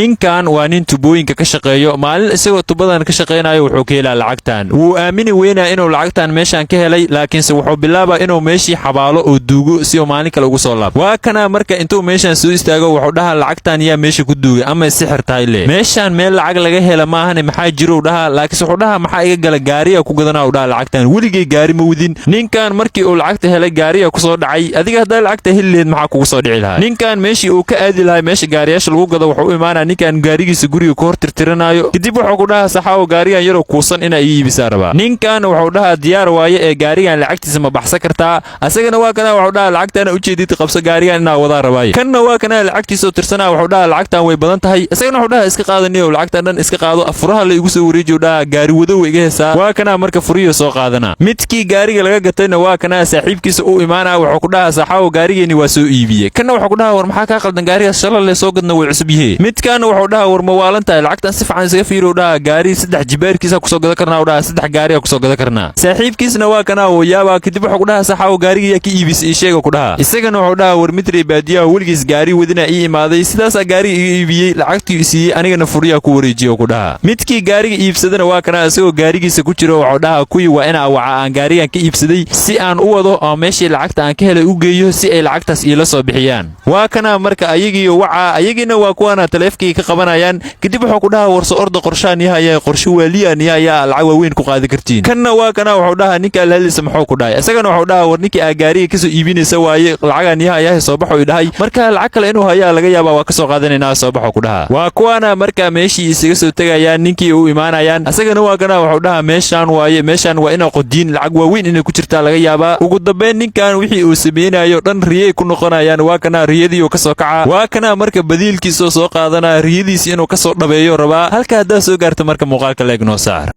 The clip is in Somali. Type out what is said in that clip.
ninkan waa nin tubooyinka ka shaqeeyo maalin isagoo tubadan ka shaqeynayo wuxuu ka helaa lacagtan wuu aamini weynaa inuu lacagtan meeshan ka helay laakiinse wuxuu bilaabaa inuu meeshii xabaalo oo duugo si uu maalin kale ugu soo laabo waa kana marka intuu meeshan soo istaago wuxuu dhahaa lacagtan yaa meesha ku duugay ama sixir tahay le meeshan meel lacag laga hela maahan maxaa jiro dhahaa laakiinse wuxuu dhahaa maxaa iga gala gaariga ku gadanaa dhahaa lacagtan weligay gaari ma wadin ninkan markii uu lacagta helay gaariga ku soo dhacay adiga hadaa lacagta heli leed maxaa kugu soo dhici lahaa ninkan meeshii uu ka aadi lahaa meesha gaariyaasha lagu gado wuxuu u imaanaa ninkan gaarigiisa guriga ku hortirtiranayo kadib wuxuu ku dhahaa saxaawo gaarigan yaroo kuusan inay iibisa rabaa ninkan wuxuu dhahaa diyaar waaye ee gaarigan lacagtiisa ma baxsan kartaa asagana waa kana wuxuu dhahaa lacagtana u jeedid qabso gaarigan inaa wadaa rabaaye kanna waa kana lacagtiisa tirsanaa wuxuu dhahaa lacagtan way badan tahay asagana wuxuu dhahaa iska qaadaniyo lacagtan dhan iska qaado furaha la igu soo wareejiyo dhahaa gaari wado way iga heesaa waa kana marka furiyo soo qaadana midkii gaariga laga gatayna waa kana saaxiibkiisa u imaanaa wuxuu ku dhahaa saxaawo gaarigeeni waa soo iibiyay kanna wuxuu ku dhahaa war maxaa ka qaldan gaariga shalale soo gadna way cusub yahay midkan wuxuu dhahaa war ma waalantahay lacagtan si fiican isaga fiiro dhahaa gaari saddex jibaarkiisa ku soo gada karnaa dhahaa saddex gaari ku soo gada karnaa saaxiibkiisna waa kana oo yaaba kadib wuxuu ku dhahaa saxaawo gaariga ka iibis ii sheego ku dhahaa isagana wuxuu dhahaa war midri baadiyaha weligiis gaari wadina ii imaaday sidaas gaari iga iibiyay lacagtii ii siiyay anigana furiya ku wareejiyo ku dhahaa midkii gaariga iibsadana waa kana isagoo gaarigiisa ku jiro wuxuu dhahaa kuwii waa ina waca aan gaarigan ka iibsaday si aan u wado oo meeshii lacagta aan ka helay u geeyo si ay lacagtaas ila soo bixiyaan waa kana marka ayagiyo waca ayagina waa kuwana taleefkii ka qabanayaan kadib wuxuu ku dhahaa warso orda qorshaan yahay qorshe waaliyan yahay lacag weyn ku qaadi kartiin kanna waa kana wuxuu dhahaa ninka lahadlaysa muxuu ku dhahay isagana wuxuu dhahaa war ninkii aa gaariga ka soo iibinaysa waaye lacagan yahay soo baxo ii dhahay marka lacag kale inuu hayaa laga yaabaa waa ka soo qaadanaynaa soo baxo ku dhahaa waa kuwana marka meeshii isaga soo tagayaan ninkii uu imaanayaan asagana waa kana wuxuu dhahaa meeshan waaye meeshan waa inaa qodiin lacag waaweyn inay ku jirtaa laga yaabaa ugu dambeyn ninkan wixii uu sameeynayo dhan riyay ku noqonayaan waa kana riyadii uu ka soo kaca waa kana marka badiilkiisa soo qaadana riyadiisa inuu ka soo dhabeeyo rabaa halka hadaa soo gaarto marka muuqaalka leeg noo saar